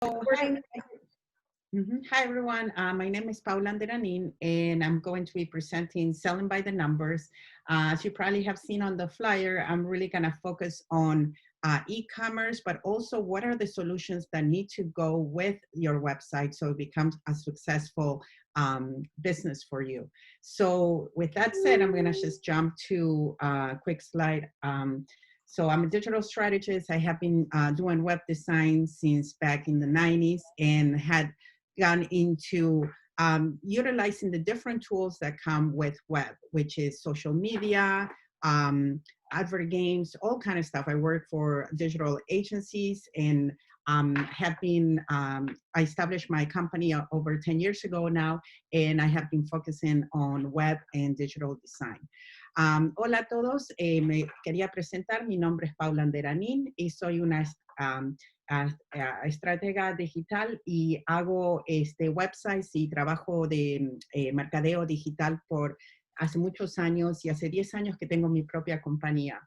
So, hi everyone. My name is Paula Anderanin, and I'm going to be presenting Selling by the Numbers. As you probably have seen on the flyer, I'm really going to focus on e-commerce, but also what are the solutions that need to go with your website so it becomes a successful business for you. So with that said, I'm going to just jump to a quick slide. So I'm a digital strategist. I have been doing web design since back in the 90s and had gone into utilizing the different tools that come with web, which is social media, advert games, all kind of stuff. I work for digital agencies and have been, I established my company over 10 years ago now, and I have been focusing on web and digital design. Hola a todos, me quería presentar, mi nombre es Paula Anderanin y soy una estratega digital y hago websites y trabajo de mercadeo digital por hace muchos años y hace 10 años que tengo mi propia compañía.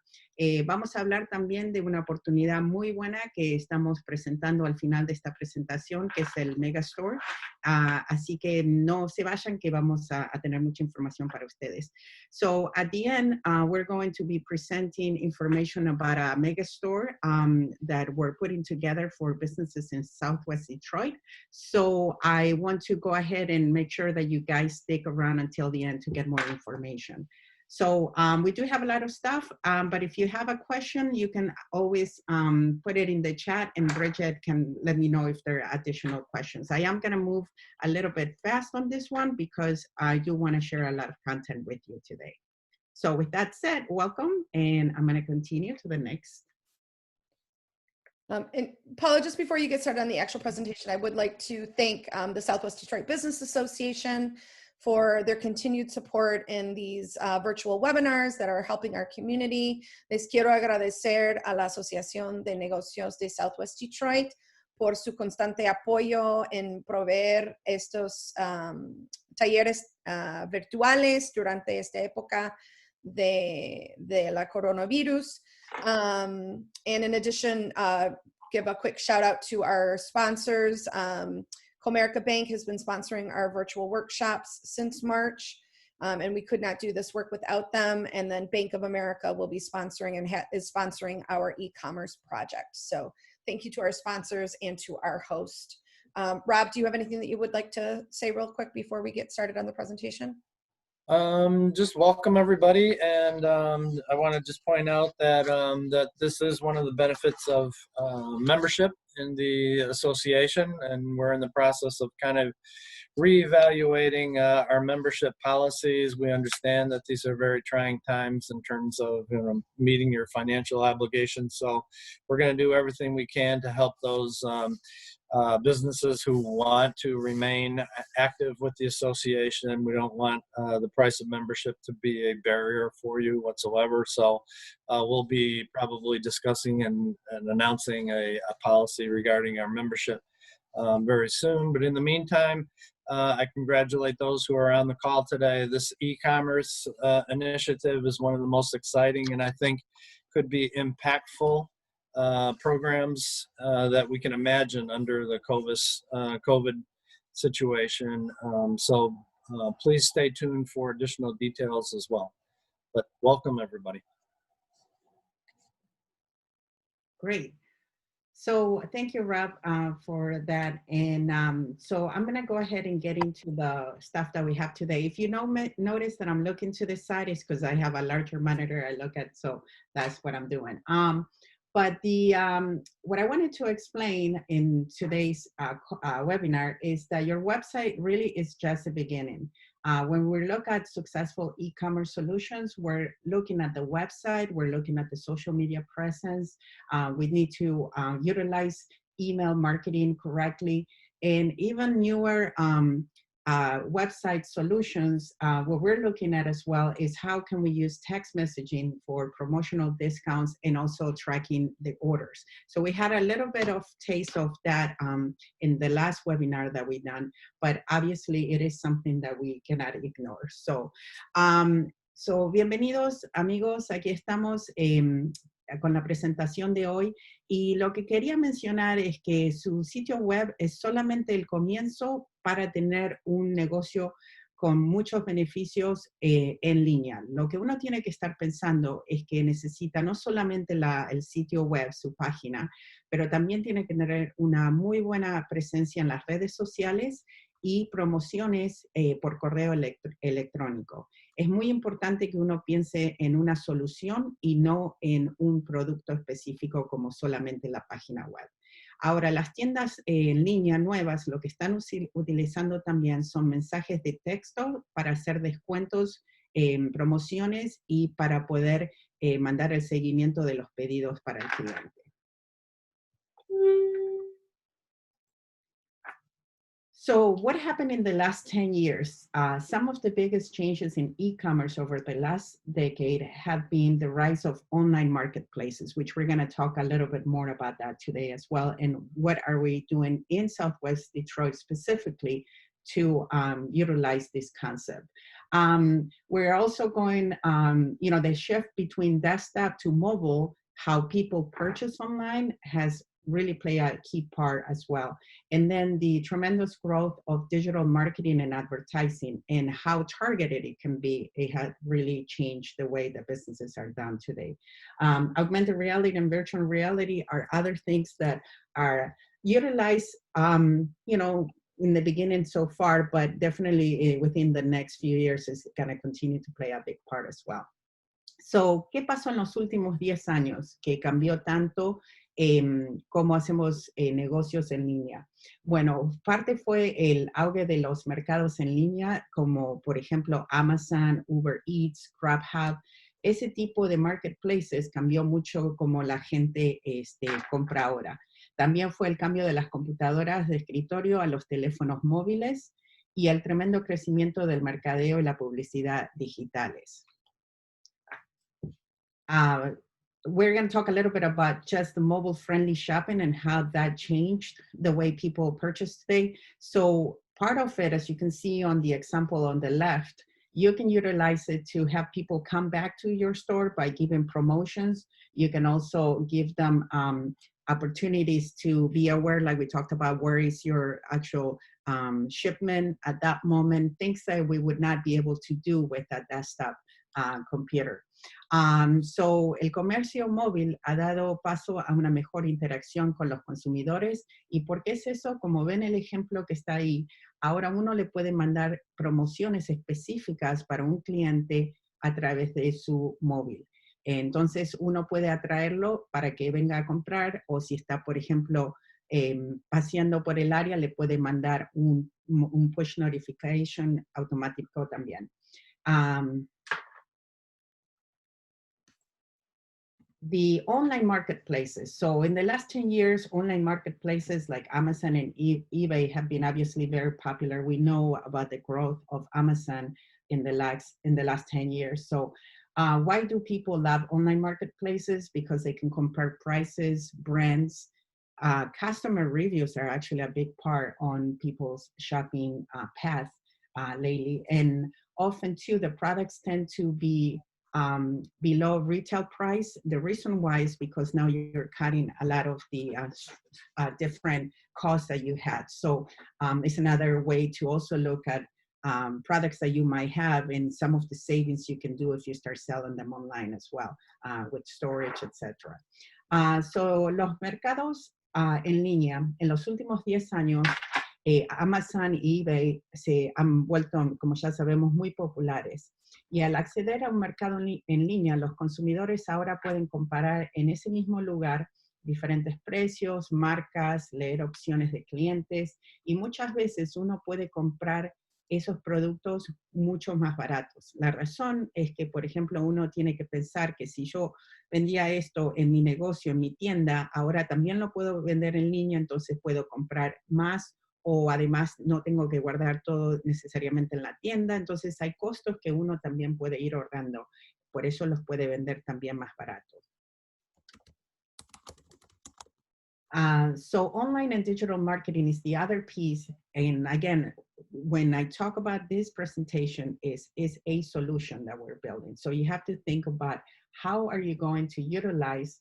Vamos a hablar también de una oportunidad muy buena que estamos presentando al final de esta presentación, que es el Megastore. Así que no se vayan, que vamos a tener mucha información para ustedes. So at the end, we're going to be presenting information about a Megastore that we're putting together for businesses in Southwest Detroit. So I want to go ahead and make sure that you guys stick around until the end to get more information. So we do have a lot of stuff, but if you have a question, you can always put it in the chat and Bridget can let me know if there are additional questions. I am gonna move a little bit fast on this one because I do wanna share a lot of content with you today. So with that said, welcome, and I'm gonna continue to the next. And Paula, just before you get started on the actual presentation, I would like to thank the Southwest Detroit Business Association for their continued support in these virtual webinars that are helping our community. Les quiero agradecer a la Asociación de Negocios de Southwest Detroit por su constante apoyo en proveer estos talleres virtuales durante esta época de la coronavirus. And in addition, give a quick shout out to our sponsors. Comerica Bank has been sponsoring our virtual workshops since March, and we could not do this work without them. And then Bank of America will be sponsoring and is sponsoring our e-commerce project. So thank you to our sponsors and to our host. Rob, do you have anything that you would like to say real quick before we get started on the presentation? Just welcome everybody, and I want to just point out that that this is one of the benefits of membership in the association, and we're in the process of kind of reevaluating our membership policies. We understand that these are very trying times in terms of meeting your financial obligations, so we're going to do everything we can to help those businesses who want to remain active with the association. We don't want the price of membership to be a barrier for you whatsoever. So we'll be probably discussing and announcing a policy regarding our membership very soon. But in the meantime, I congratulate those who are on the call today. This e-commerce initiative is one of the most exciting and I think could be impactful programs that we can imagine under the COVID situation. So please stay tuned for additional details as well. But welcome everybody. Great. So thank you, Rob, for that. And so I'm going to go ahead and get into the stuff that we have today. If you notice that I'm looking to the side, it's because I have a larger monitor I look at, so that's what I'm doing. But what I wanted to explain in today's webinar is that your website really is just the beginning. When we look at successful e-commerce solutions, we're looking at the website, we're looking at the social media presence. We need to utilize email marketing correctly, and even newer website solutions. What we're looking at as well is how can we use text messaging for promotional discounts and also tracking the orders. So we had a little bit of taste of that in the last webinar that we done, but obviously it is something that we cannot ignore. So bienvenidos amigos, aquí estamos. con la presentación de hoy. Y lo que quería mencionar es que su sitio web es solamente el comienzo para tener un negocio con muchos beneficios en línea. Lo que uno tiene que estar pensando es que necesita no solamente el sitio web, su página, pero también tiene que tener una muy buena presencia en las redes sociales y promociones por correo electrónico. Es muy importante que uno piense en una solución y no en un producto específico como solamente la página web. Ahora, las tiendas en línea nuevas lo que están utilizando también son mensajes de texto para hacer descuentos, promociones y para poder mandar el seguimiento de los pedidos para el cliente. So what happened in the last 10 years? Some of the biggest changes in e-commerce over the last decade have been the rise of online marketplaces, which we're going to talk a little bit more about that today as well. And what are we doing in Southwest Detroit specifically to utilize this concept? We're also going, the shift between desktop to mobile, how people purchase online has really play a key part as well. And then the tremendous growth of digital marketing and advertising and how targeted it can be, it has really changed the way that businesses are done today. Augmented reality and virtual reality are other things that are utilized, in the beginning so far, but definitely within the next few years is going to continue to play a big part as well. So, ¿qué pasó en los últimos 10 años que cambió tanto cómo hacemos negocios en línea? Bueno, parte fue el auge de los mercados en línea, como por ejemplo Amazon, Uber Eats, Grubhub. Ese tipo de marketplaces cambió mucho como la gente compra ahora. También fue el cambio de las computadoras de escritorio a los teléfonos móviles y el tremendo crecimiento del mercadeo y la publicidad digitales. We're going to talk a little bit about just the mobile-friendly shopping and how that changed the way people purchase today. So part of it, as you can see on the example on the left, you can utilize it to have people come back to your store by giving promotions. You can also give them opportunities to be aware, like we talked about, where is your actual shipment at that moment, things that we would not be able to do with a desktop computer. So el comercio móvil ha dado paso a una mejor interacción con los consumidores. ¿Y por qué es eso? Como ven el ejemplo que está ahí, ahora uno le puede mandar promociones específicas para un cliente a través de su móvil. Entonces uno puede atraerlo para que venga a comprar, o si está, por ejemplo, paseando por el área, le puede mandar un push notification automático también. The online marketplaces. So in the last 10 years, online marketplaces like Amazon and eBay have been obviously very popular. We know about the growth of Amazon in the last 10 years. So why do people love online marketplaces? Because they can compare prices, brands. Customer reviews are actually a big part on people's shopping path lately. And often too, the products tend to be below retail price. The reason why is because now you're cutting a lot of the different costs that you had. So it's another way to also look at products that you might have and some of the savings you can do if you start selling them online as well, with storage, etc. So los mercados en línea, en los últimos 10 años, Amazon y eBay se han vuelto, como ya sabemos, muy populares. Y al acceder a un mercado en línea, los consumidores ahora pueden comparar en ese mismo lugar diferentes precios, marcas, leer opciones de clientes, y muchas veces uno puede comprar esos productos mucho más baratos. La razón es que, por ejemplo, uno tiene que pensar que si yo vendía esto en mi negocio, en mi tienda, ahora también lo puedo vender en línea, entonces puedo comprar más, o además no tengo que guardar todo necesariamente en la tienda. Entonces hay costos que uno también puede ir ahorrando. Por eso los puede vender también más baratos. So online and digital marketing is the other piece. And again, when I talk about this presentation, is a solution that we're building. So you have to think about how are you going to utilize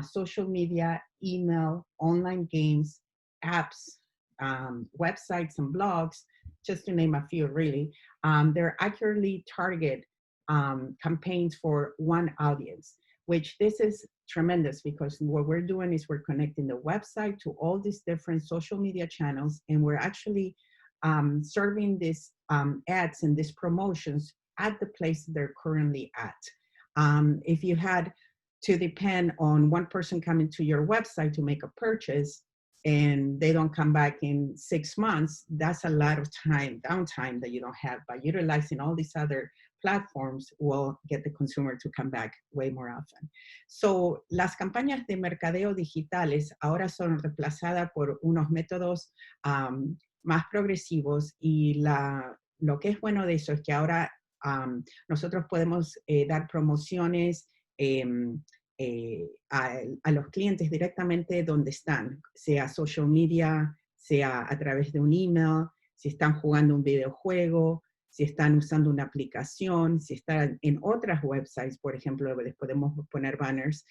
social media, email, online games, apps, websites, and blogs, just to name a few, really. They're accurately target campaigns for one audience, which this is tremendous because what we're doing is we're connecting the website to all these different social media channels, and we're actually serving these ads and these promotions at the place they're currently at. If you had to depend on one person coming to your website to make a purchase and they don't come back in 6 months, that's a lot of time, downtime that you don't have. By utilizing all these other platforms will get the consumer to come back way more often. So las campañas de mercadeo digitales ahora son reemplazadas por unos métodos más progresivos, y lo que es bueno de eso es que ahora nosotros podemos dar promociones a los clientes directamente donde están, sea social media, sea a través de un email, si están jugando un videojuego, si están usando una aplicación, si están en otras websites, por ejemplo, les podemos poner banners,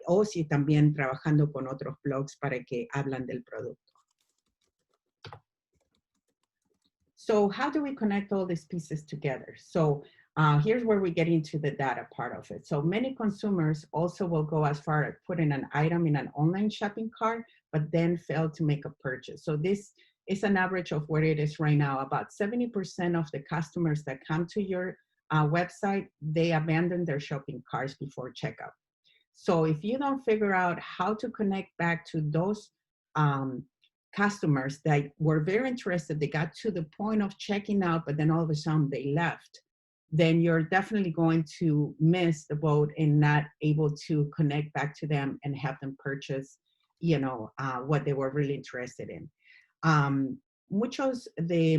o si también trabajando con otros blogs para que hablan del producto. So how do we connect all these pieces together? So here's where we get into the data part of it. So many consumers also will go as far as putting an item in an online shopping cart, but then fail to make a purchase. So this is an average of where it is right now. About 70% of the customers that come to your website, they abandon their shopping carts before checkout. So if you don't figure out how to connect back to those customers that were very interested, they got to the point of checking out, but then all of a sudden they left, then you're definitely going to miss the boat and not able to connect back to them and have them purchase, you know, what they were really interested in. Muchos de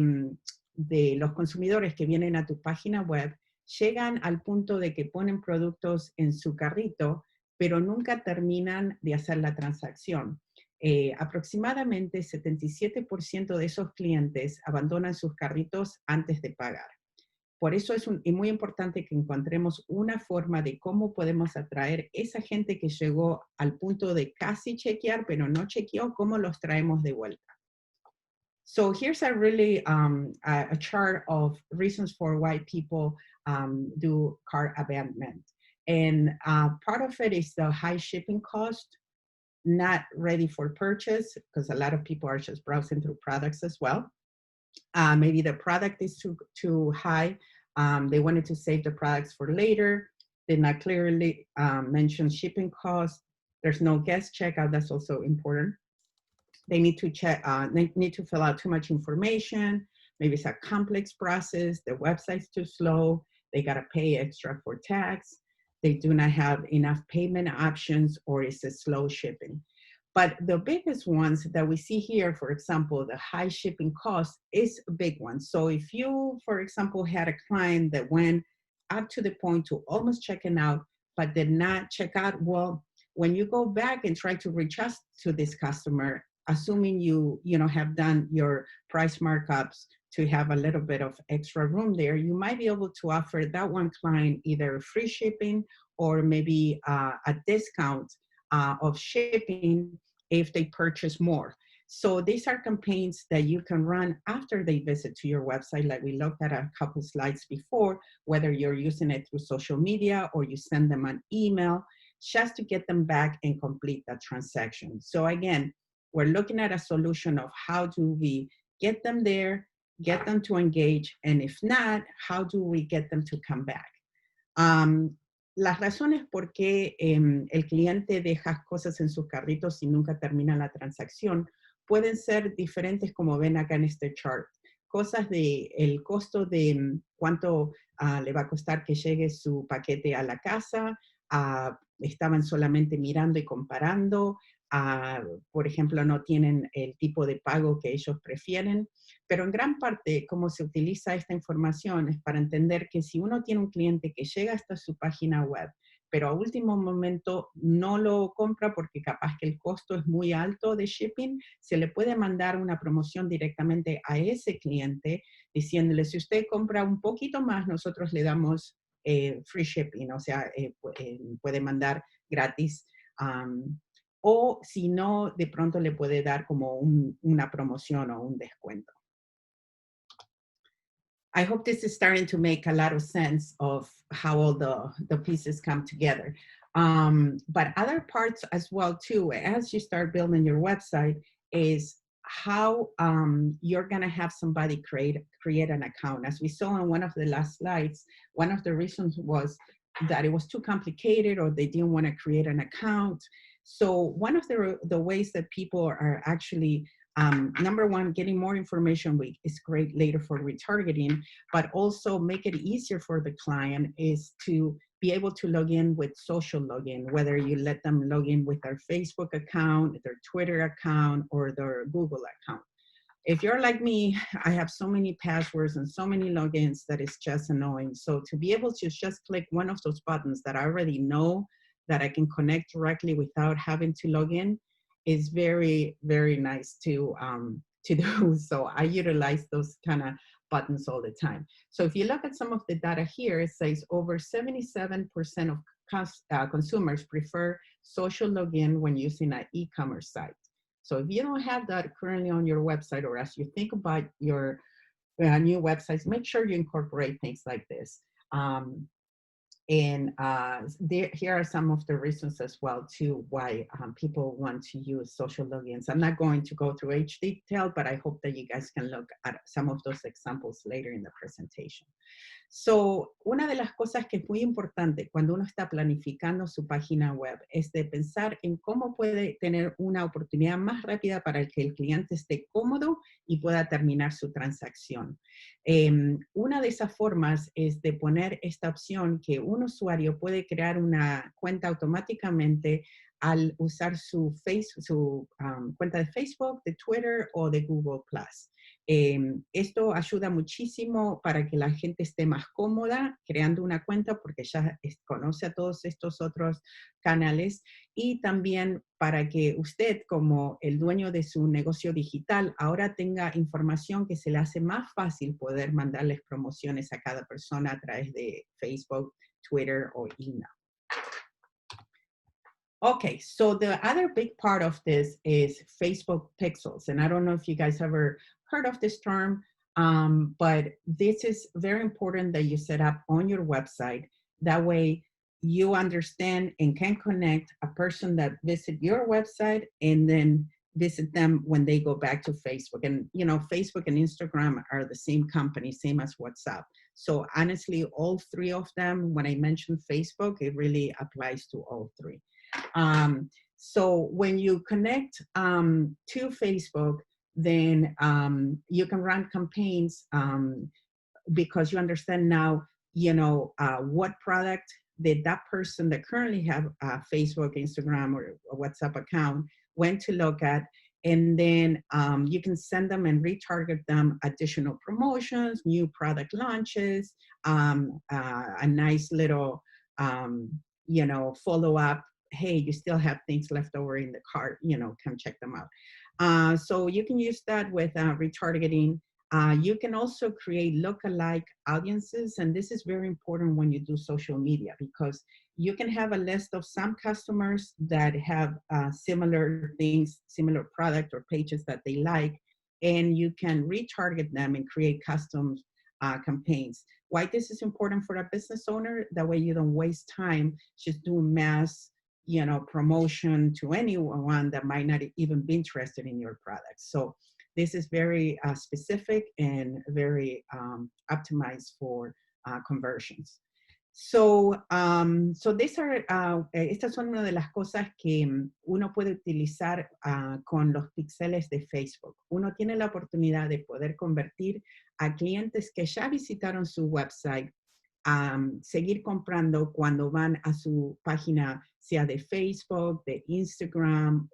los consumidores que vienen a tu página web llegan al punto de que ponen productos en su carrito, pero nunca terminan de hacer la transacción. Aproximadamente 77% de esos clientes abandonan sus carritos antes de pagar. Por eso es muy importante que encontremos una forma de cómo podemos atraer esa gente que llegó al punto de casi chequear, pero no chequeó, cómo los traemos de vuelta. So here's a really a chart of reasons for why people do cart abandonment. And part of it is the high shipping cost, not ready for purchase, because a lot of people are just browsing through products as well. Maybe the product is too high. They wanted to save the products for later. Did not clearly mention shipping costs. There's no guest checkout. That's also important. They need to check. They need to fill out too much information. Maybe it's a complex process. The website's too slow. They gotta pay extra for tax. They do not have enough payment options, or it's a slow shipping. But the biggest ones that we see here, for example, the high shipping cost is a big one. So if you, for example, had a client that went up to the point to almost checking out, but did not check out, well, when you go back and try to reach out to this customer, assuming you have done your price markups to have a little bit of extra room there, you might be able to offer that one client either free shipping or maybe a discount of shipping if they purchase more. So these are campaigns that you can run after they visit to your website, like we looked at a couple slides before, whether you're using it through social media or you send them an email, just to get them back and complete that transaction. So again, we're looking at a solution of how do we get them there, get them to engage, and if not, how do we get them to come back? Las razones por qué el cliente deja cosas en sus carritos y nunca termina la transacción pueden ser diferentes, como ven acá en este chart. Cosas de el costo de cuánto le va a costar que llegue su paquete a la casa, estaban solamente mirando y comparando, por ejemplo, no tienen el tipo de pago que ellos prefieren, pero en gran parte cómo se utiliza esta información es para entender que si uno tiene un cliente que llega hasta su página web, pero a último momento no lo compra porque capaz que el costo es muy alto de shipping, se le puede mandar una promoción directamente a ese cliente diciéndole, si usted compra un poquito más, nosotros le damos free shipping, o sea, puede mandar gratis. O si no, de pronto le puede dar como una promoción o un descuento. I hope this is starting to make a lot of sense of how all the pieces come together. But other parts as well too, as you start building your website, is how you're gonna have somebody create an account. As we saw on one of the last slides, one of the reasons was that it was too complicated or they didn't wanna create an account. So one of the ways that people are actually number one, getting more information is great later for retargeting, but also make it easier for the client is to be able to log in with social login, whether you let them log in with their Facebook account, their Twitter account, or their Google account. If you're like me, I have so many passwords and so many logins that it's just annoying. So to be able to just click one of those buttons that I already know that I can connect directly without having to log in is very, very nice to do. So I utilize those kind of buttons all the time. So if you look at some of the data here, it says over 77% of consumers prefer social login when using an e-commerce site. So if you don't have that currently on your website, or as you think about your new websites, make sure you incorporate things like this. And here are some of the reasons as well too why people want to use social logins. I'm not going to go through each detail, but I hope that you guys can look at some of those examples later in the presentation. So, una de las cosas que es muy importante cuando uno está planificando su página web es de pensar en cómo puede tener una oportunidad más rápida para que el cliente esté cómodo y pueda terminar su transacción. Una de esas formas es de poner esta opción que un usuario puede crear una cuenta automáticamente al usar su cuenta de Facebook, de Twitter o de Google+. Esto ayuda muchísimo para que la gente esté más cómoda creando una cuenta porque ya conoce a todos estos otros canales, y también para que usted, como el dueño de su negocio digital, ahora tenga información que se le hace más fácil poder mandarles promociones a cada persona a través de Facebook, Twitter o email. Okay, so the other big part of this is Facebook pixels. And I don't know if you guys ever heard of this term, but this is very important that you set up on your website. That way you understand and can connect a person that visit your website and then visit them when they go back to Facebook. And you know, Facebook and Instagram are the same company, same as WhatsApp. So honestly, all three of them, when I mention Facebook, it really applies to all three. So when you connect to Facebook, then you can run campaigns because you understand now, you know, what product did that person that currently have a Facebook, Instagram, or a WhatsApp account went to look at, and then you can send them and retarget them additional promotions, new product launches, a nice little, you know, follow-up. Hey, you still have things left over in the cart, you know, come check them out. So you can use that with retargeting. You can also create lookalike audiences, and this is very important when you do social media because you can have a list of some customers that have similar things, similar product or pages that they like, and you can retarget them and create custom campaigns. Why this is important for a business owner? That way you don't waste time just doing mass, you know, promotion to anyone that might not even be interested in your product. So this is very specific and very optimized for conversions. So, estas son una de las cosas que uno puede utilizar con los píxeles de Facebook. Uno tiene la oportunidad de poder convertir a clientes que ya visitaron su website, seguir comprando cuando van a su página, sea de Facebook, de Instagram.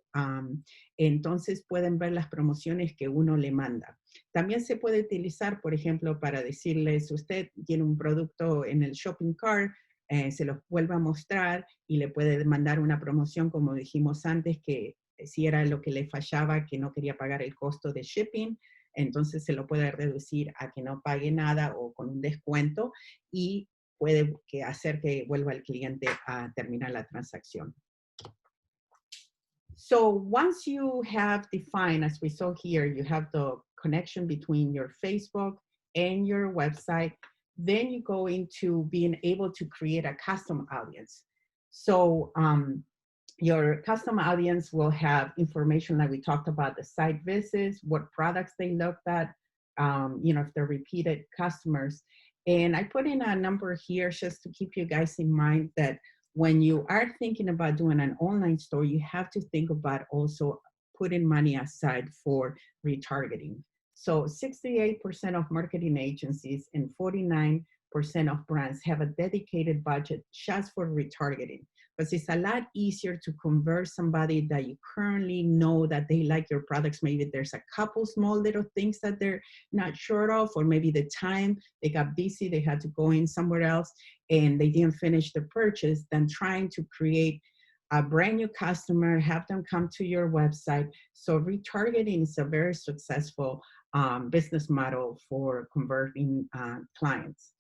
Entonces pueden ver las promociones que uno le manda. También se puede utilizar, por ejemplo, para decirles, usted tiene un producto en el shopping cart, se los vuelve a mostrar y le puede mandar una promoción, como dijimos antes, que si era lo que le fallaba, que no quería pagar el costo de shipping, entonces se lo puede reducir a que no pague nada o con un descuento, y puede hacer que vuelva el cliente a terminar la transacción. So once you have defined, as we saw here, you have the connection between your Facebook and your website, then you go into being able to create a custom audience. So your custom audience will have information like we talked about, the site visits, what products they looked at, if they're repeated customers. And I put in a number here just to keep you guys in mind that when you are thinking about doing an online store, you have to think about also putting money aside for retargeting. So 68% of marketing agencies and 49% of brands have a dedicated budget just for retargeting. But it's a lot easier to convert somebody that you currently know that they like your products. Maybe there's a couple small little things that they're not sure of, or maybe the time they got busy, they had to go in somewhere else and they didn't finish the purchase, than trying to create a brand new customer, have them come to your website. So retargeting is a very successful business model for converting clients.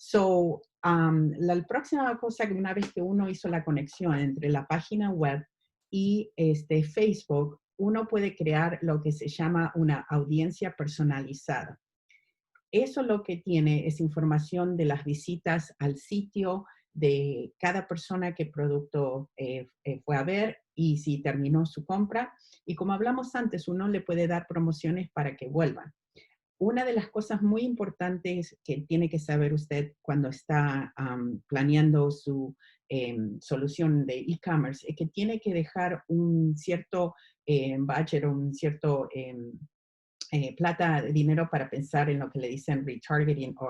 So, la próxima cosa que una vez que uno hizo la conexión entre la página web y Facebook, uno puede crear lo que se llama una audiencia personalizada. Eso lo que tiene es información de las visitas al sitio, de cada persona que producto fue a ver y si terminó su compra. Y como hablamos antes, uno le puede dar promociones para que vuelvan. Una de las cosas muy importantes que tiene que saber usted cuando está planeando su solución de e-commerce es que tiene que dejar un cierto budget o un cierto plata, dinero para pensar en lo que le dicen retargeting o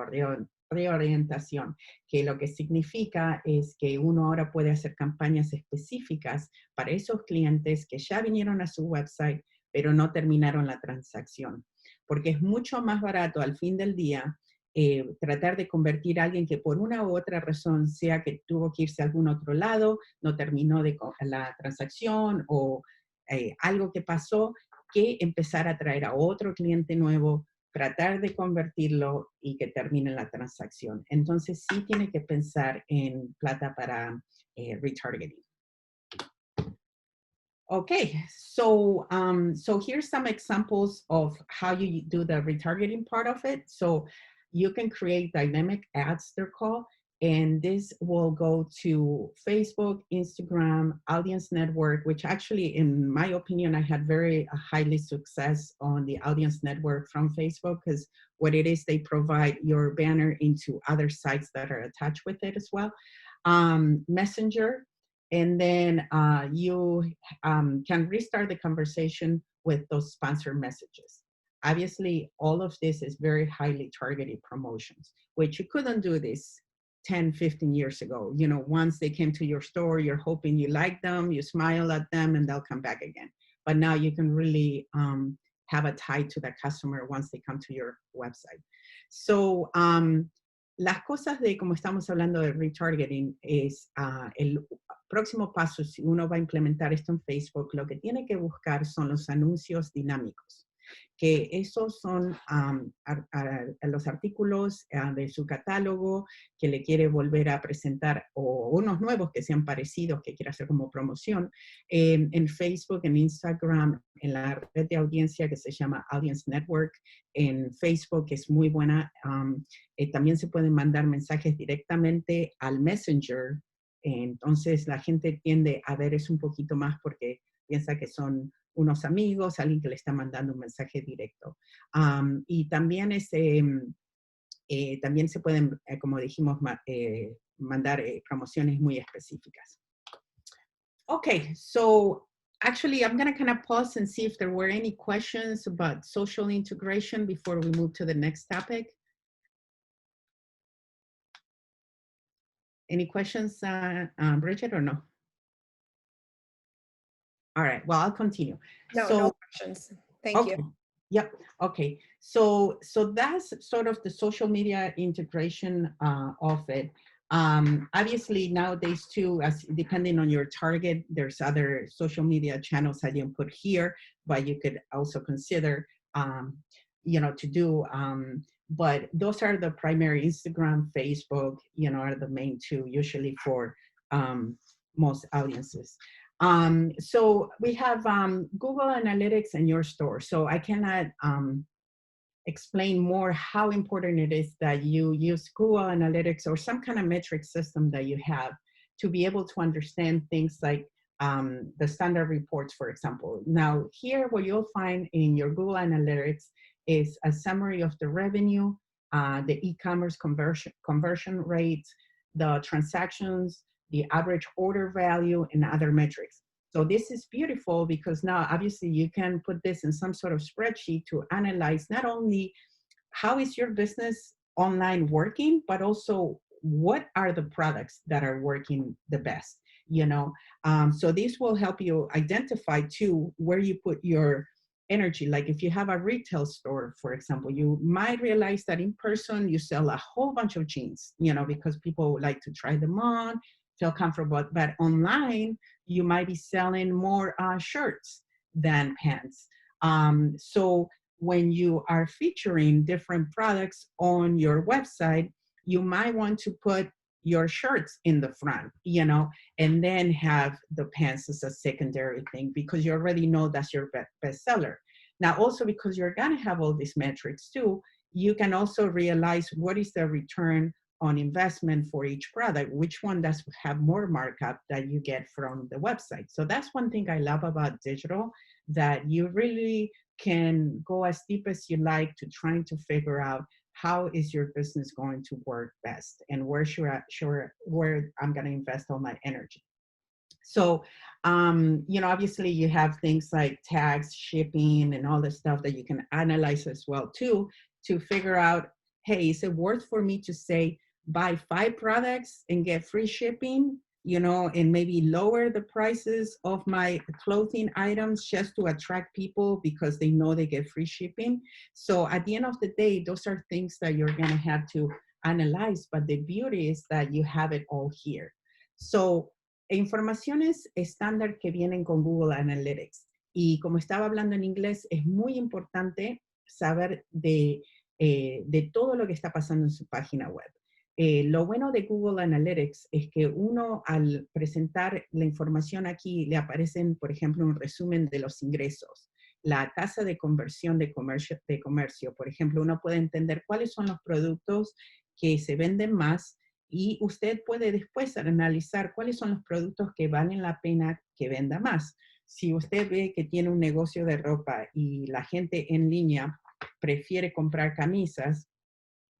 reorientación, que lo que significa es que uno ahora puede hacer campañas específicas para esos clientes que ya vinieron a su website, pero no terminaron la transacción. Porque es mucho más barato al fin del día tratar de convertir a alguien que por una u otra razón, sea que tuvo que irse a algún otro lado, no terminó la transacción o algo que pasó, que empezar a traer a otro cliente nuevo, tratar de convertirlo y que termine la transacción. Entonces sí tiene que pensar en plata para retargeting. Okay, so here's some examples of how you do the retargeting part of it. So you can create dynamic ads, they're called, and this will go to Facebook, Instagram, Audience Network, which actually, in my opinion, I had very highly success on the Audience Network from Facebook, because what it is, they provide your banner into other sites that are attached with it as well. Messenger. And then you can restart the conversation with those sponsored messages. Obviously, all of this is very highly targeted promotions, which you couldn't do this 10, 15 years ago. You know, once they came to your store, you're hoping you like them, you smile at them, and they'll come back again. But now you can really have a tie to the customer once they come to your website. So, las cosas de, como estamos hablando de retargeting, es el próximo paso. Si uno va a implementar esto en Facebook, lo que tiene que buscar son los anuncios dinámicos, que esos son los artículos de su catálogo que le quiere volver a presentar, o unos nuevos que sean parecidos, que quiera hacer como promoción, en Facebook, en Instagram, en la red de audiencia que se llama Audience Network, en Facebook, que es muy buena. También se pueden mandar mensajes directamente al Messenger. Entonces la gente tiende a ver eso un poquito más porque piensa que son unos amigos, alguien que le está mandando un mensaje directo. Y también, también se pueden, como dijimos, mandar promociones muy específicas. Okay, so actually I'm going to kind of pause and see if there were any questions about social integration before we move to the next topic. Any questions, Bridget, or no? All right, well, I'll continue. No questions. Thank you. Yep, okay. So that's sort of the social media integration of it. Obviously, nowadays too, as depending on your target, there's other social media channels I didn't put here, but you could also consider, you know, to do but those are the primary. Instagram, Facebook, are the main two usually for most audiences. So we have Google Analytics in your store. So I cannot explain more how important it is that you use Google Analytics or some kind of metric system that you have to be able to understand things like the standard reports, for example. Now, here what you'll find in your Google Analytics is a summary of the revenue, the e-commerce conversion rates, the transactions, the average order value, and other metrics. So this is beautiful because now obviously you can put this in some sort of spreadsheet to analyze not only how is your business online working, but also what are the products that are working the best, So this will help you identify too where you put your energy. Like if you have a retail store, for example, you might realize that in person you sell a whole bunch of jeans, because people like to try them on, feel comfortable, but online you might be selling more shirts than pants. So when you are featuring different products on your website, you might want to put your shirts in the front, and then have the pants as a secondary thing because you already know that's your best seller. Now, also because you're going to have all these metrics too, you can also realize what is the return on investment for each product, which one does have more markup that you get from the website. So that's one thing I love about digital, that you really can go as deep as you like to trying to figure out how is your business going to work best and where where I'm going to invest all my energy. So, obviously you have things like tags, shipping, and all the stuff that you can analyze as well too, to figure out, hey, is it worth for me to say, buy 5 products and get free shipping, and maybe lower the prices of my clothing items just to attract people because they know they get free shipping. So at the end of the day, those are things that you're going to have to analyze, but the beauty is that you have it all here. So informaciones estándar que vienen con Google Analytics. Y como estaba hablando en inglés, es muy importante saber de todo lo que está pasando en su página web. Lo bueno de Google Analytics es que uno al presentar la información aquí le aparecen, por ejemplo, un resumen de los ingresos, la tasa de conversión de comercio. Por ejemplo, uno puede entender cuáles son los productos que se venden más y usted puede después analizar cuáles son los productos que valen la pena que venda más. Si usted ve que tiene un negocio de ropa y la gente en línea prefiere comprar camisas,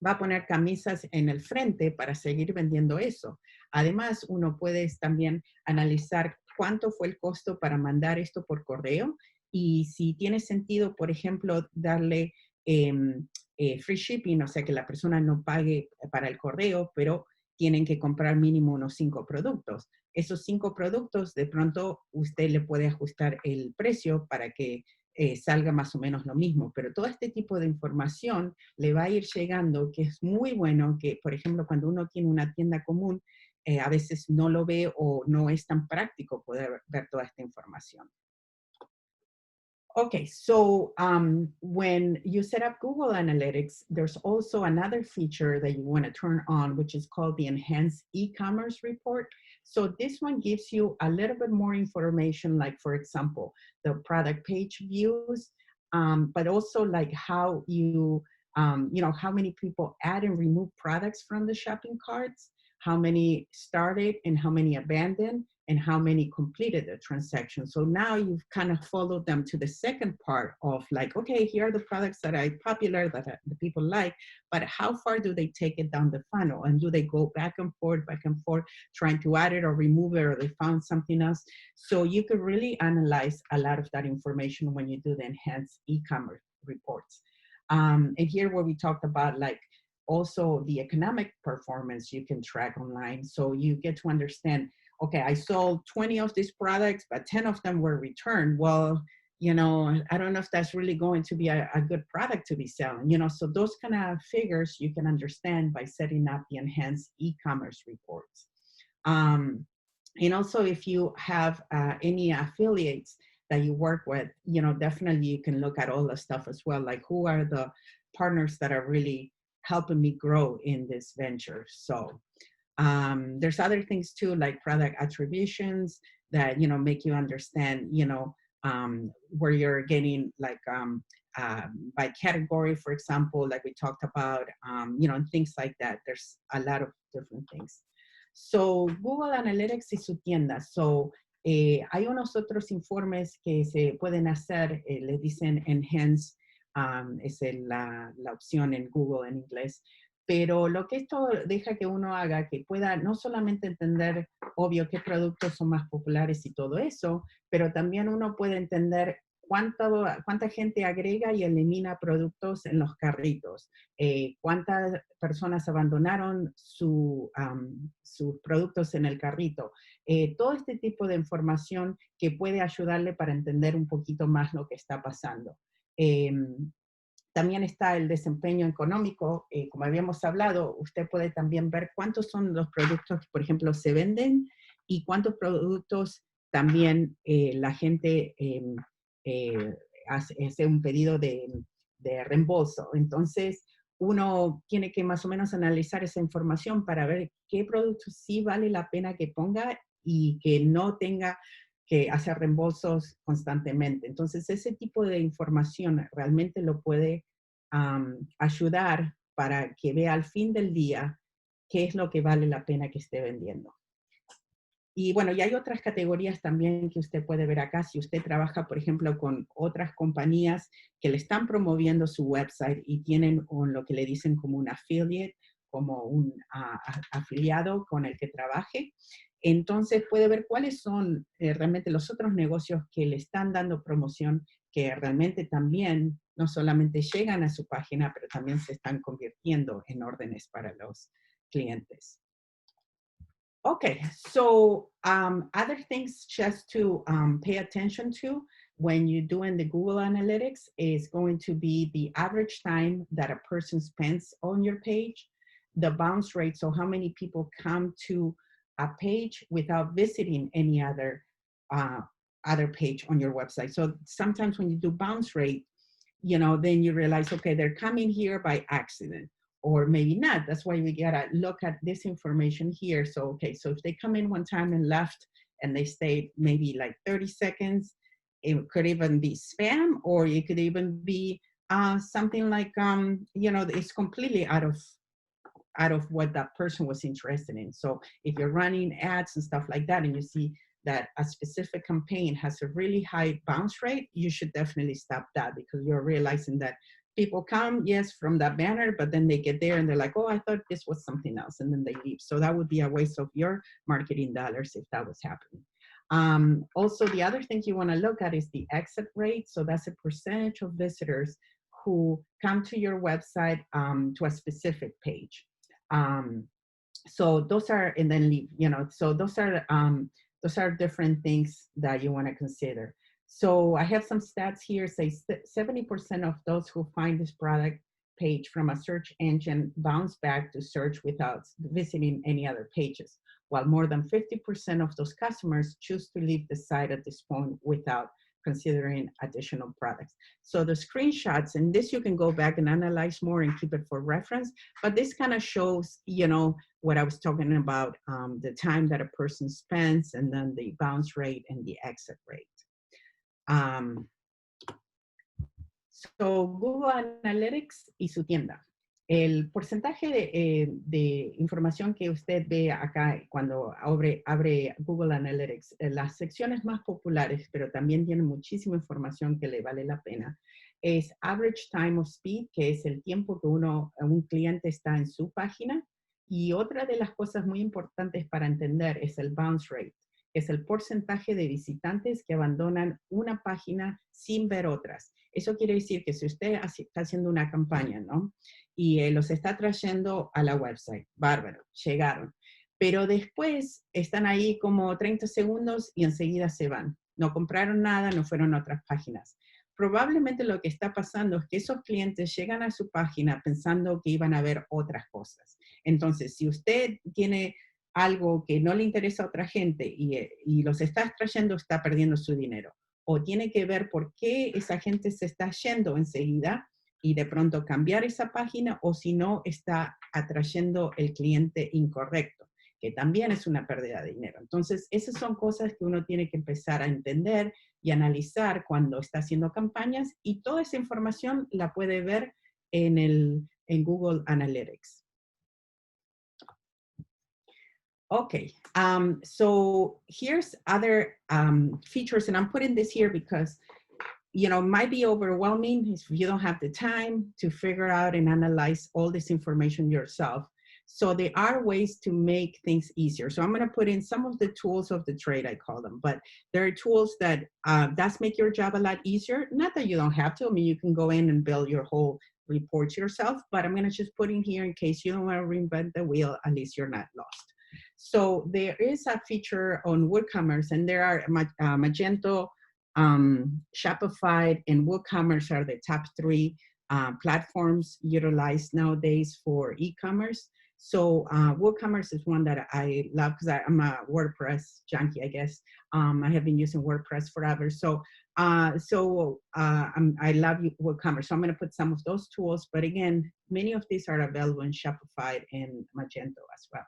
va a poner camisas en el frente para seguir vendiendo eso. Además, uno puede también analizar cuánto fue el costo para mandar esto por correo y si tiene sentido, por ejemplo, darle free shipping, o sea, que la persona no pague para el correo, pero tienen que comprar mínimo unos 5 productos. Esos 5 productos, de pronto, usted le puede ajustar el precio para que salga más o menos lo mismo, pero todo este tipo de información le va a ir llegando, que es muy bueno, que por ejemplo cuando uno tiene una tienda común, a veces no lo ve o no es tan práctico poder ver toda esta información. Okay, so when you set up Google Analytics, there's also another feature that you want to turn on, which is called the Enhanced E-commerce Report. So this one gives you a little bit more information, like for example, the product page views, but also like how you, how many people add and remove products from the shopping carts, how many started and how many abandoned, and how many completed the transaction. So now you've kind of followed them to the second part of like, okay, here are the products that are popular, that the people like, but how far do they take it down the funnel? And do they go back and forth, trying to add it or remove it, or they found something else? So you could really analyze a lot of that information when you do the enhanced e-commerce reports. And here where we talked about like also the economic performance you can track online. So you get to understand, okay, I sold 20 of these products, but 10 of them were returned. Well, I don't know if that's really going to be a good product to be selling, so those kind of figures you can understand by setting up the enhanced e-commerce reports. And also if you have any affiliates that you work with, definitely you can look at all the stuff as well, like who are the partners that are really helping me grow in this venture. So there's other things too, like product attributions that, you know, make you understand, you know, where you're getting like by category, for example, like we talked about, you know, and things like that. There's a lot of different things. So Google Analytics y su tienda. So hay unos otros informes que se pueden hacer, le dicen enhance, es la opción en Google en inglés. Pero lo que esto deja que uno haga, que pueda no solamente entender, obvio, qué productos son más populares y todo eso, pero también uno puede entender cuánta gente agrega y elimina productos en los carritos, cuántas personas abandonaron sus productos en el carrito. Todo este tipo de información que puede ayudarle para entender un poquito más lo que está pasando. También está el desempeño económico, como habíamos hablado, usted puede también ver cuántos son los productos que, por ejemplo, se venden y cuántos productos también la gente hace un pedido de reembolso. Entonces, uno tiene que más o menos analizar esa información para ver qué productos sí vale la pena que ponga y que no tenga que hacer reembolsos constantemente. Entonces, ese tipo de información realmente lo puede ayudar para que vea al fin del día qué es lo que vale la pena que esté vendiendo. Y bueno, y hay otras categorías también que usted puede ver acá. Si usted trabaja, por ejemplo, con otras compañías que le están promoviendo su website y tienen lo que le dicen como un affiliate, como un afiliado con el que trabaje, entonces puede ver cuáles son realmente los otros negocios que le están dando promoción, que realmente también no solamente llegan a su página, pero también se están convirtiendo en órdenes para los clientes. Okay, so other things just to pay attention to when you're doing the Google Analytics is going to be the average time that a person spends on your page, the bounce rate, so how many people come to a page without visiting any other page on your website. So sometimes when you do bounce rate, you know, then you realize, okay, they're coming here by accident. Or maybe not. That's why we gotta look at this information here. So, okay, so if they come in one time and left and they stayed maybe like 30 seconds, it could even be spam, or it could even be something like, you know, it's completely out of what that person was interested in. So if you're running ads and stuff like that, and you see that a specific campaign has a really high bounce rate, you should definitely stop that, because you're realizing that people come, yes, from that banner, but then they get there and they're like, oh, I thought this was something else, and then they leave. So that would be a waste of your marketing dollars if that was happening. Also, the other thing you want to look at is the exit rate. So that's a percentage of visitors who come to your website to a specific page. So those are, and then leave, you know, so those are different things that you want to consider. So I have some stats here, say 70% of those who find this product page from a search engine bounce back to search without visiting any other pages, while more than 50% of those customers choose to leave the site at this point without considering additional products. So the screenshots, and this you can go back and analyze more and keep it for reference, but this kind of shows, you know, what I was talking about, the time that a person spends, and then the bounce rate and the exit rate. So Google Analytics y su tienda. El porcentaje de información que usted ve acá cuando abre Google Analytics, las secciones más populares, pero también tiene muchísima información que le vale la pena, es Average Time of Speed, que es el tiempo que un cliente está en su página. Y otra de las cosas muy importantes para entender es el bounce rate, que es el porcentaje de visitantes que abandonan una página sin ver otras. Eso quiere decir que si usted está haciendo una campaña, ¿no? Y los está trayendo a la website, bárbaro, llegaron. Pero después están ahí como 30 segundos y enseguida se van. No compraron nada, no fueron a otras páginas. Probablemente lo que está pasando es que esos clientes llegan a su página pensando que iban a ver otras cosas. Entonces, si usted tiene algo que no le interesa a otra gente y los está trayendo, está perdiendo su dinero. O tiene que ver por qué esa gente se está yendo enseguida, y de pronto cambiar esa página, o si no, está atrayendo el cliente incorrecto, que también es una pérdida de dinero. Entonces, esas son cosas que uno tiene que empezar a entender y analizar cuando está haciendo campañas, y toda esa información la puede ver en Google Analytics. Okay, so here's other features, and I'm putting this here because, you know, it might be overwhelming if you don't have the time to figure out and analyze all this information yourself. So there are ways to make things easier. So I'm going to put in some of the tools of the trade, I call them, but there are tools that does make your job a lot easier. Not that you don't have to. I mean, you can go in and build your whole reports yourself, but I'm going to just put in here in case you don't want to reinvent the wheel, at least you're not lost. So there is a feature on WooCommerce, and there are Magento, Shopify, and WooCommerce are the top 3 platforms utilized nowadays for e-commerce. So WooCommerce is one that I love because I'm a WordPress junkie, I guess. I have been using WordPress forever. So I love WooCommerce. So I'm going to put some of those tools. But again, many of these are available in Shopify and Magento as well.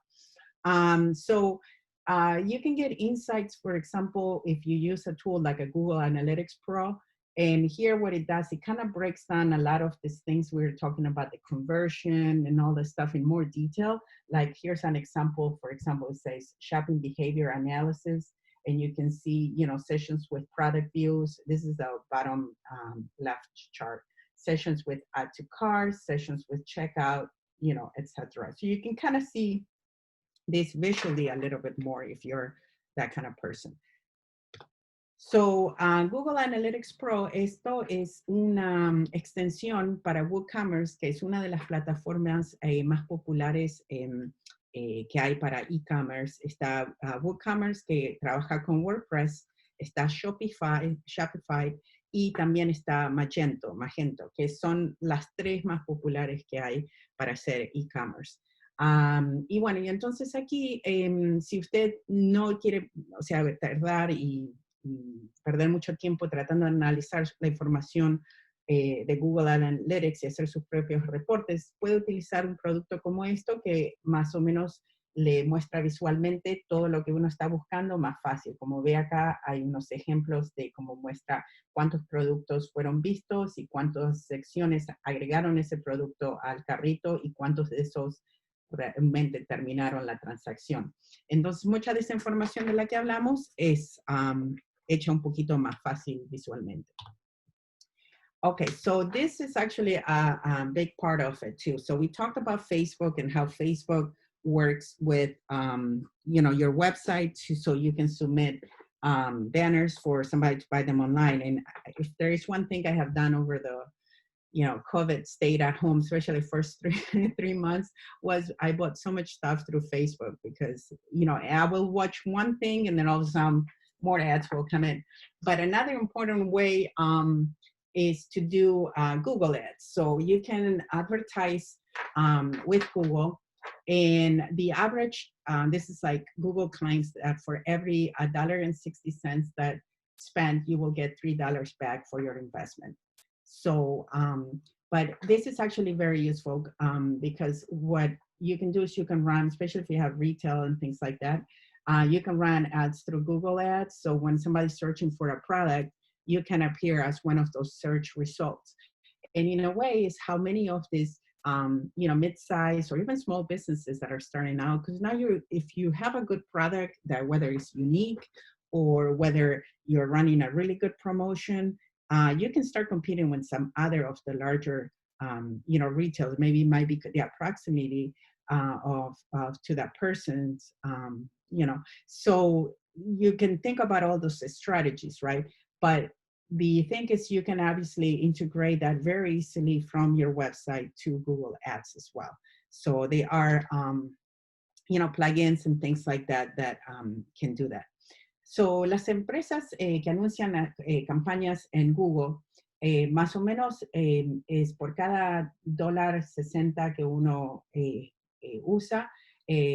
You can get insights, for example, if you use a tool like a Google Analytics Pro. And here what it does, it kind of breaks down a lot of these things we were talking about, the conversion and all this stuff in more detail. Like here's an example. For example, it says shopping behavior analysis. And you can see, you know, sessions with product views. This is the bottom left chart. Sessions with add to cart, sessions with checkout, you know, etc. So you can kind of see this visually a little bit more if you're that kind of person. So Google Analytics Pro, esto es una extensión para WooCommerce, que es una de las plataformas más populares que hay para e-commerce. Está WooCommerce, que trabaja con WordPress, está Shopify, y también está Magento, que son las 3 más populares que hay para hacer e-commerce. Y bueno, y entonces aquí, si usted no quiere, o sea, tardar y perder mucho tiempo tratando de analizar la información de Google Analytics y hacer sus propios reportes, puede utilizar un producto como esto que más o menos le muestra visualmente todo lo que uno está buscando más fácil. Como ve acá, hay unos ejemplos de cómo muestra cuántos productos fueron vistos y cuántas secciones agregaron ese producto al carrito y cuántos de esos realmente terminaron la transacción. Entonces, mucha de esa información de la que hablamos es hecha un poquito más fácil visualmente. Okay, so this is actually a big part of it too. So we talked about Facebook and how Facebook works with, you know, your website so you can submit banners for somebody to buy them online. And if there is one thing I have done over the, you know, COVID stayed at home, especially first three months, was I bought so much stuff through Facebook because, you know, I will watch one thing and then all of a sudden more ads will come in. But another important way is to do Google ads. So you can advertise with Google, and the average, this is like Google claims that for every $1.60 that spent, you will get $3 back for your investment. So, but this is actually very useful because what you can do is you can run, especially if you have retail and things like that, you can run ads through Google Ads. So when somebody's searching for a product, you can appear as one of those search results. And in a way, is how many of these, you know, mid-size or even small businesses that are starting out, because now if you have a good product that whether it's unique or whether you're running a really good promotion, you can start competing with some other of the larger, you know, retailers. Maybe it might be the proximity of to that person's, you know. So you can think about all those strategies, right? But the thing is, you can obviously integrate that very easily from your website to Google Ads as well. So they are, you know, plugins and things like that that can do that. So las empresas que anuncian campañas en Google, más o menos es por cada $1.60 que uno usa,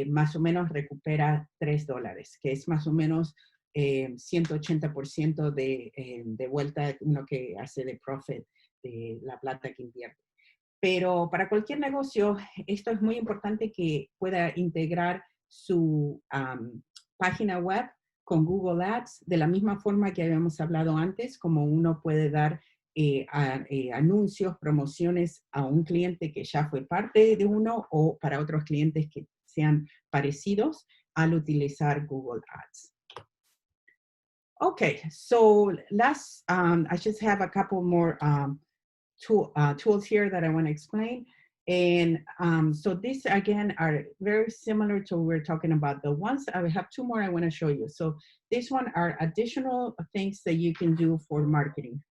más o menos recupera $3, que es más o menos 180% de vuelta uno que hace de profit de la plata que invierte. Pero para cualquier negocio, esto es muy importante que pueda integrar su página web con Google Ads de la misma forma que habíamos hablado antes, como uno puede dar anuncios, promociones a un cliente que ya fue parte de uno o para otros clientes que sean parecidos al utilizar Google Ads. Okay, so I just have a couple more tools here that I want to explain. And so these, again, are very similar to what we're talking about. The ones, I have two more I want to show you. So this one are additional things that you can do for marketing.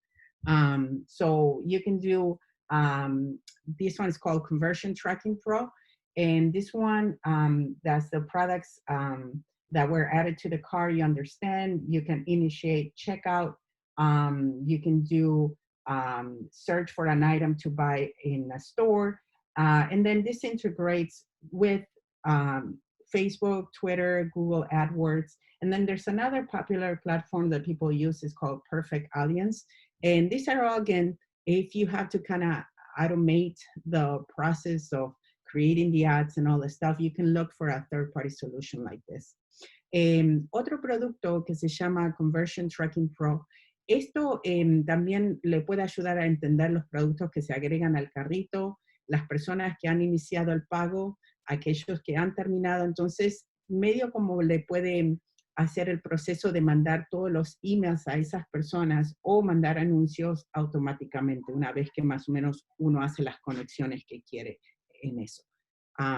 So you can do, this one is called Conversion Tracking Pro. And this one, that's the products that were added to the cart. You understand, you can initiate checkout. You can do search for an item to buy in a store. And then this integrates with Facebook, Twitter, Google AdWords. And then there's another popular platform that people use is called Perfect Audience. And these are all, again, if you have to kind of automate the process of creating the ads and all the stuff, you can look for a third-party solution like this. Otro producto que se llama Conversion Tracking Pro. Esto también le puede ayudar a entender los productos que se agregan al carrito, las personas que han iniciado el pago, aquellos que han terminado. Entonces, medio como le puede hacer el proceso de mandar todos los emails a esas personas o mandar anuncios automáticamente una vez que más o menos uno hace las conexiones que quiere en eso.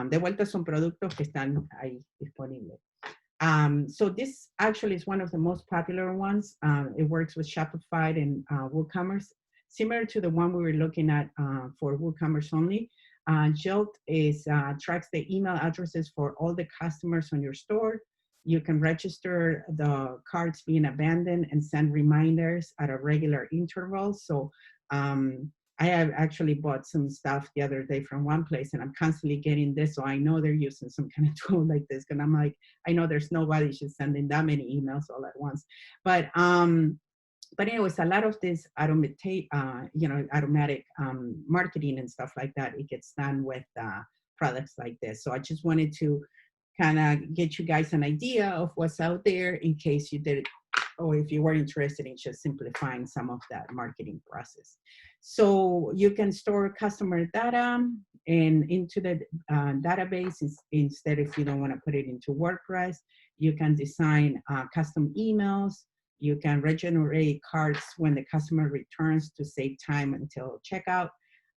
De vuelta son productos que están ahí disponibles. So this actually is one of the most popular ones. It works with Shopify and WooCommerce, similar to the one we were looking at for WooCommerce only. Jilt tracks the email addresses for all the customers on your store. You can register the carts being abandoned and send reminders at a regular interval. So I have actually bought some stuff the other day from one place and I'm constantly getting this. So I know they're using some kind of tool like this. And I'm like, I know there's nobody just sending that many emails all at once. But anyways, a lot of this automatic marketing and stuff like that, it gets done with products like this. So I just wanted to kind of get you guys an idea of what's out there in case you did, or if you were interested in just simplifying some of that marketing process. So you can store customer data and into the database instead if you don't want to put it into WordPress. You can design custom emails. You can regenerate cards when the customer returns to save time until checkout.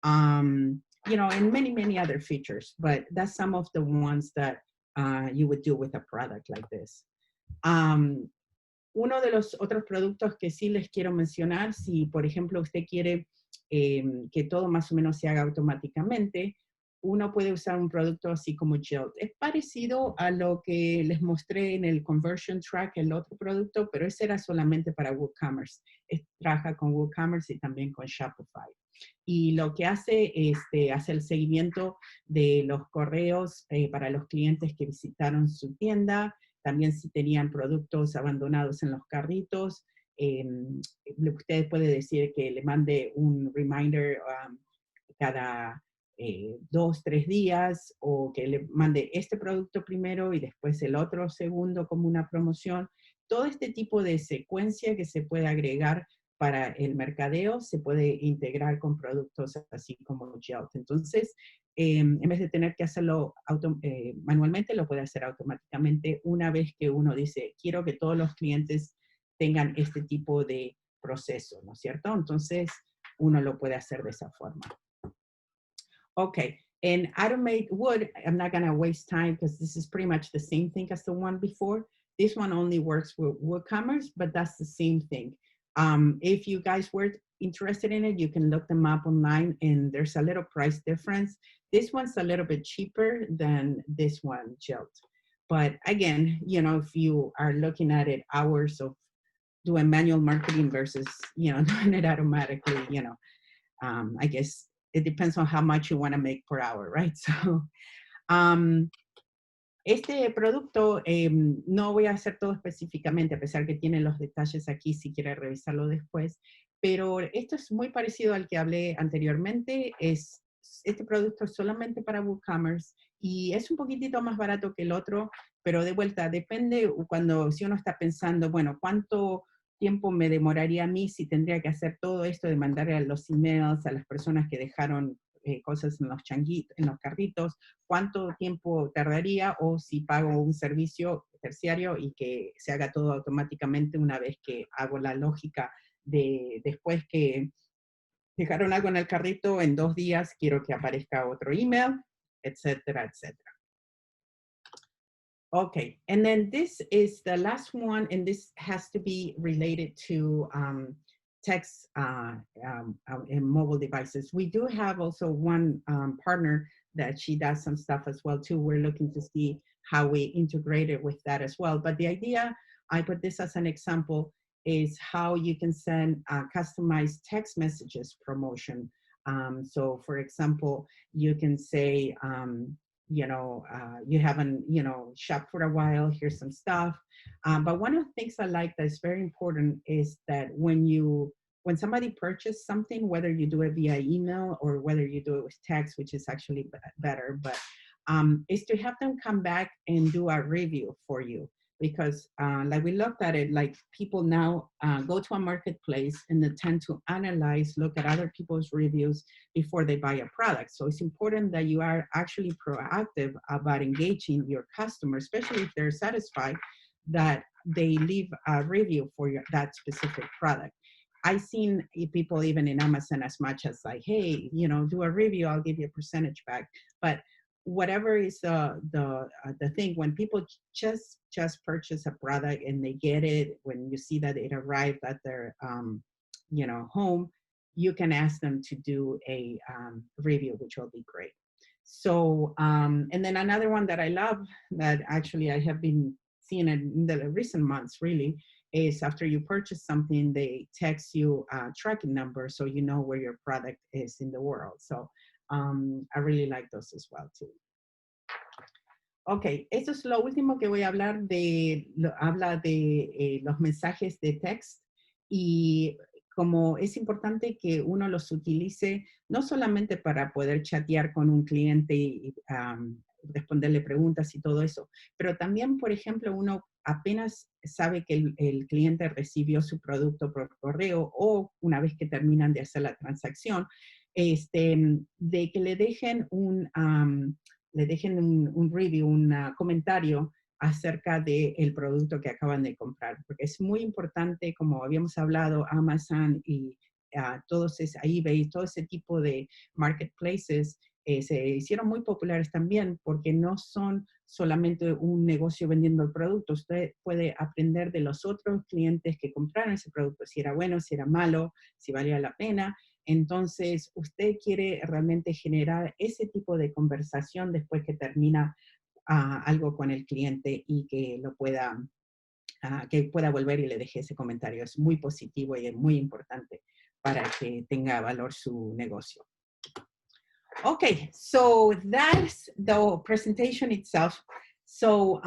And many, many other features, but that's some of the ones that you would do with a product like this. Uno de los otros productos que sí les quiero mencionar, si por ejemplo usted quiere que todo más o menos se haga automáticamente, uno puede usar un producto así como Jilt. Es parecido a lo que les mostré en el Conversion Track, el otro producto, pero ese era solamente para WooCommerce. Trabaja con WooCommerce y también con Shopify. Y lo que hace hace el seguimiento de los correos para los clientes que visitaron su tienda, también si tenían productos abandonados en los carritos. Usted puede decir que le mande un reminder cada 2, 3 días o que le mande este producto primero y después el otro segundo como una promoción. Todo este tipo de secuencia que se puede agregar para el mercadeo se puede integrar con productos así como Jilt. Entonces, en vez de tener que hacerlo manualmente, lo puede hacer automáticamente una vez que uno dice, quiero que todos los clientes tengan este tipo de proceso, ¿no es cierto? Entonces, uno lo puede hacer de esa forma. Okay, and Automate Wood, I'm not gonna waste time because this is pretty much the same thing as the one before. This one only works with WooCommerce, but that's the same thing. If you guys were interested in it, you can look them up online and there's a little price difference. This one's a little bit cheaper than this one, Jilt. But again, if you are looking at it, hours of doing manual marketing versus, doing it automatically, I guess it depends on how much you want to make per hour, right? So, este producto, no voy a hacer todo específicamente, a pesar que tiene los detalles aquí, si quiere revisarlo después, pero esto es muy parecido al que hablé anteriormente, es este producto es solamente para WooCommerce y es un poquitito más barato que el otro, pero de vuelta, depende si uno está pensando, bueno, ¿cuánto tiempo me demoraría a mí si tendría que hacer todo esto de mandar a los emails a las personas que dejaron cosas en los carritos? ¿Cuánto tiempo tardaría? O si pago un servicio terciario y que se haga todo automáticamente una vez que hago la lógica de después que dejaron algo en el carrito, en 2 días quiero que aparezca otro email, etcétera, etcétera. Okay, and then this is the last one, and this has to be related to text and mobile devices. We do have also one partner that she does some stuff as well too. We're looking to see how we integrate it with that as well. But the idea, I put this as an example, is how you can send customized text messages promotion. So for example, you can say, you haven't, shopped for a while, here's some stuff. But one of the things I like that's very important is that when somebody purchases something, whether you do it via email or whether you do it with text, which is actually better, but is to have them come back and do a review for you. Because like we looked at it, like people now go to a marketplace and they tend to analyze, look at other people's reviews before they buy a product. So it's important that you are actually proactive about engaging your customers, especially if they're satisfied, that they leave a review for that specific product. I've seen people even in Amazon as much as like, hey, do a review, I'll give you a percentage back. But whatever is the thing, when people just purchase a product and they get it, when you see that it arrived at their home, you can ask them to do a review, which will be great. So and then another one that I love, that actually I have been seeing it in the recent months really, is after you purchase something, they text you a tracking number so you know where your product is in the world. So I really like those as well too. Ok, esto es lo último que voy a hablar habla de los mensajes de text, y como es importante que uno los utilice no solamente para poder chatear con un cliente y responderle preguntas y todo eso, pero también, por ejemplo, uno apenas sabe que el cliente recibió su producto por correo o una vez que terminan de hacer la transacción, de que le dejen un review, un comentario acerca del producto que acaban de comprar, porque es muy importante, como habíamos hablado, Amazon y eBay, todo ese tipo de marketplaces se hicieron muy populares también porque no son solamente un negocio vendiendo el producto. Usted puede aprender de los otros clientes que compraron ese producto, si era bueno, si era malo, si valía la pena. Entonces, usted quiere realmente generar ese tipo de conversación después que termina algo con el cliente y que que pueda volver y le deje ese comentario. Es muy positivo y es muy importante para que tenga valor su negocio. Okay, so that's the presentation itself. So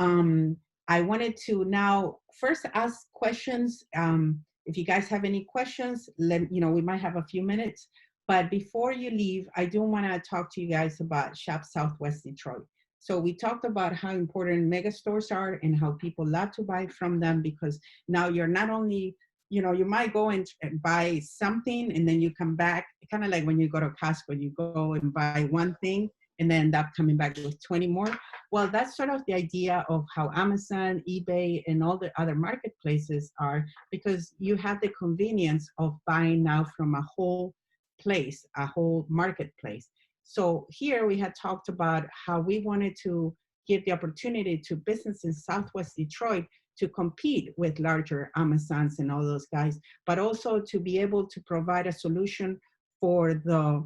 I wanted to now first ask questions. If you guys have any questions, we might have a few minutes. But before you leave, I do want to talk to you guys about Shop Southwest Detroit. So we talked about how important mega stores are and how people love to buy from them, because now you're not only, you might go and buy something and then you come back, kind of like when you go to Costco, you go and buy one thing and then end up coming back with 20 more. Well, that's sort of the idea of how Amazon, eBay, and all the other marketplaces are, because you have the convenience of buying now from a whole place, a whole marketplace. So here we had talked about how we wanted to give the opportunity to businesses in Southwest Detroit to compete with larger Amazons and all those guys, but also to be able to provide a solution for the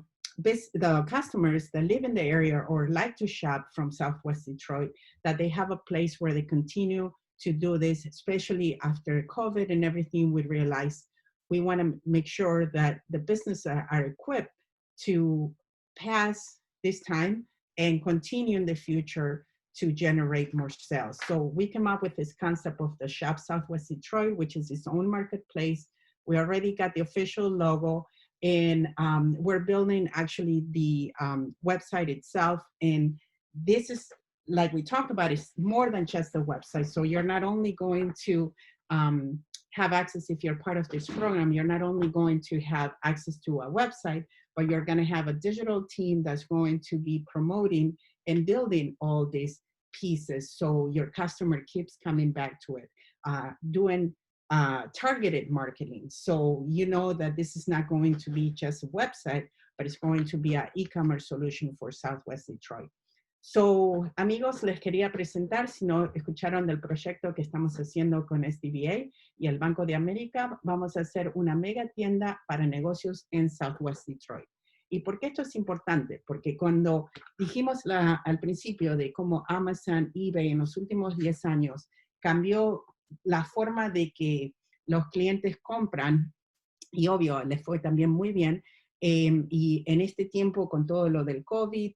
customers that live in the area or like to shop from Southwest Detroit, that they have a place where they continue to do this, especially after COVID and everything. We realize we want to make sure that the businesses are equipped to pass this time and continue in the future to generate more sales. So we came up with this concept of the Shop Southwest Detroit, which is its own marketplace. We already got the official logo, And we're building actually the website itself. And this is, like we talked about, is more than just a website. So you're not only going to have access, if you're part of this program, you're not only going to have access to a website, but you're going to have a digital team that's going to be promoting and building all these pieces. So your customer keeps coming back to it, doing targeted marketing. So you know that this is not going to be just a website, but it's going to be an e-commerce solution for Southwest Detroit. So, amigos, les quería presentar, si no escucharon del proyecto que estamos haciendo con SDBA y el Banco de América, vamos a hacer una mega tienda para negocios en Southwest Detroit. ¿Y por qué esto es importante? Porque cuando dijimos al principio de cómo Amazon, eBay en los últimos 10 años cambió la forma de que los clientes compran, y obvio, les fue también muy bien, y en este tiempo con todo lo del COVID,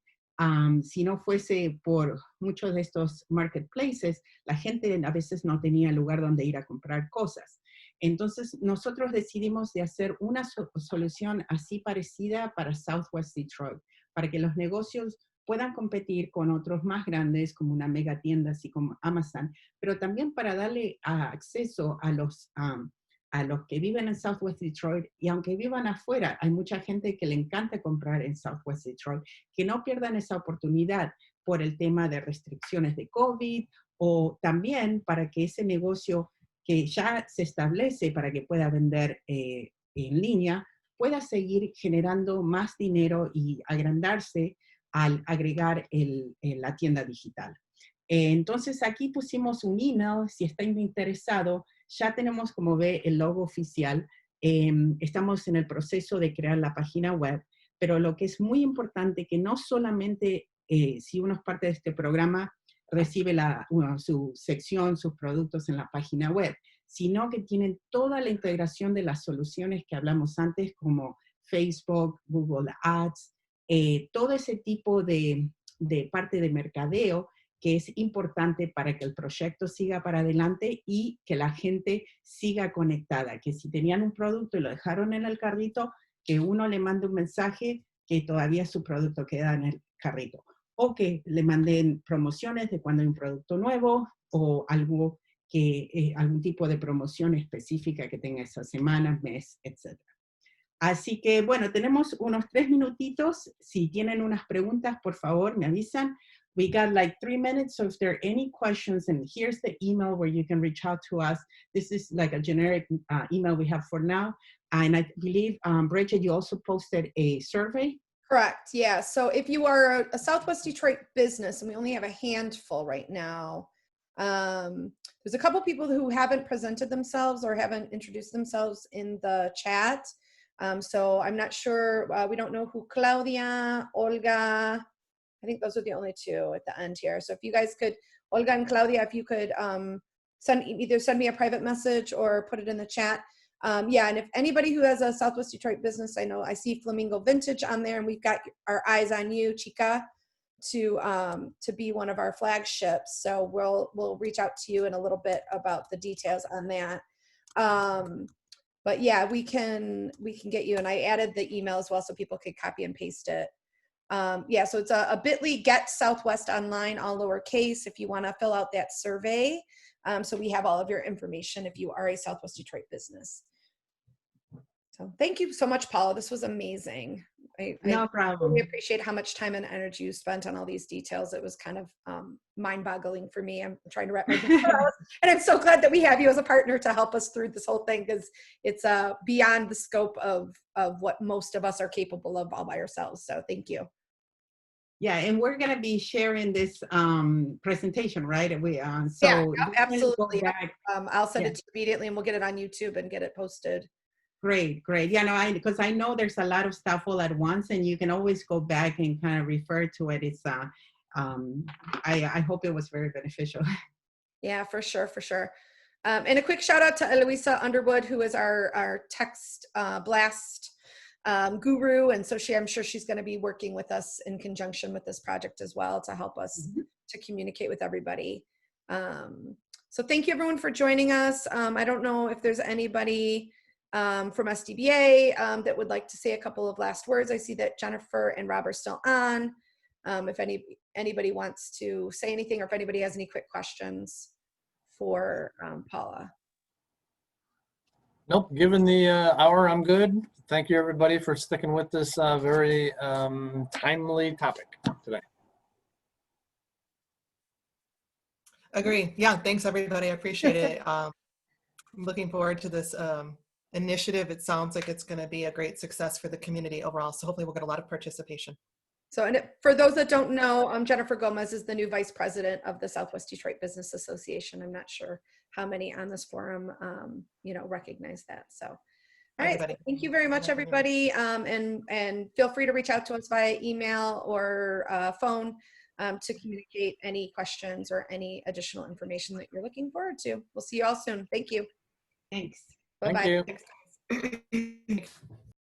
si no fuese por muchos de estos marketplaces, la gente a veces no tenía lugar donde ir a comprar cosas. Entonces, nosotros decidimos de hacer una solución así parecida para Southwest Detroit, para que los negocios puedan competir con otros más grandes, como una mega tienda, así como Amazon, pero también para darle acceso a los que viven en Southwest Detroit, y aunque vivan afuera, hay mucha gente que le encanta comprar en Southwest Detroit, que no pierdan esa oportunidad por el tema de restricciones de COVID, o también para que ese negocio que ya se establece para que pueda vender en línea, pueda seguir generando más dinero y agrandarse al agregar la tienda digital. Entonces aquí pusimos un email, si está interesado, ya tenemos, como ve, el logo oficial. Estamos en el proceso de crear la página web, pero lo que es muy importante que no solamente si uno es parte de este programa recibe su sección, sus productos en la página web, sino que tienen toda la integración de las soluciones que hablamos antes, como Facebook, Google Ads, todo ese tipo de parte de mercadeo que es importante para que el proyecto siga para adelante y que la gente siga conectada, que si tenían un producto y lo dejaron en el carrito, que uno le mande un mensaje que todavía su producto queda en el carrito, o que le manden promociones de cuando hay un producto nuevo, o algo algún tipo de promoción específica que tenga esa semana, mes, etc. Así que, bueno, tenemos unos 3 minutitos. Si tienen unas preguntas, por favor, me avisan. We got like 3 minutes, so if there are any questions, and here's the email where you can reach out to us. This is like a generic email we have for now. And I believe, Bridget, you also posted a survey. Correct, yeah. So if you are a Southwest Detroit business, and we only have a handful right now, there's a couple people who haven't presented themselves or haven't introduced themselves in the chat. So I'm not sure, we don't know who Claudia, Olga, I think those are the only two at the end here. So if you guys could, Olga and Claudia, if you could either send me a private message or put it in the chat. Yeah, and if anybody who has a Southwest Detroit business, I know I see Flamingo Vintage on there, and we've got our eyes on you, Chica, to be one of our flagships. So we'll reach out to you in a little bit about the details on that. But yeah, we can get you, and I added the email as well so people could copy and paste it. Yeah, so it's a bit.ly get Southwest online, all lowercase, if you want to fill out that survey. So we have all of your information if you are a Southwest Detroit business. So thank you so much, Paula. This was amazing. No problem. We appreciate how much time and energy you spent on all these details. It was kind of mind-boggling for me. I'm trying to wrap my head around, and I'm so glad that we have you as a partner to help us through this whole thing, because it's beyond the scope of what most of us are capable of all by ourselves. So thank you. Yeah, and we're going to be sharing this presentation, right? Yeah, absolutely. I'll send Yeah. it to you immediately, and we'll get it on YouTube and get it posted. Great. Yeah, no, because I know there's a lot of stuff all at once, and you can always go back and kind of refer to it. It's I hope it was very beneficial. Yeah, for sure. And a quick shout out to Eloisa Underwood, who is our text blast guru, and so I'm sure she's going to be working with us in conjunction with this project as well to help us to communicate with everybody. So thank you everyone for joining us. I don't know if there's anybody from SDBA that would like to say a couple of last words. I see that Jennifer and Rob are still on. If anybody wants to say anything, or if anybody has any quick questions for Paula. Nope, given the hour, I'm good. Thank you, everybody, for sticking with this very timely topic today. Agree. Yeah, thanks, everybody. I appreciate it. I'm looking forward to this initiative. It sounds like it's going to be a great success for the community overall. So hopefully we'll get a lot of participation. So, and for those that don't know, Jennifer Gomez is the new vice president of the Southwest Detroit Business Association. I'm not sure how many on this forum, recognize that. So, all right. So thank you very much, everybody. And feel free to reach out to us via email or phone to communicate any questions or any additional information that you're looking forward to. We'll see you all soon. Thank you. Thanks. Bye-bye. Thank you. Thanks.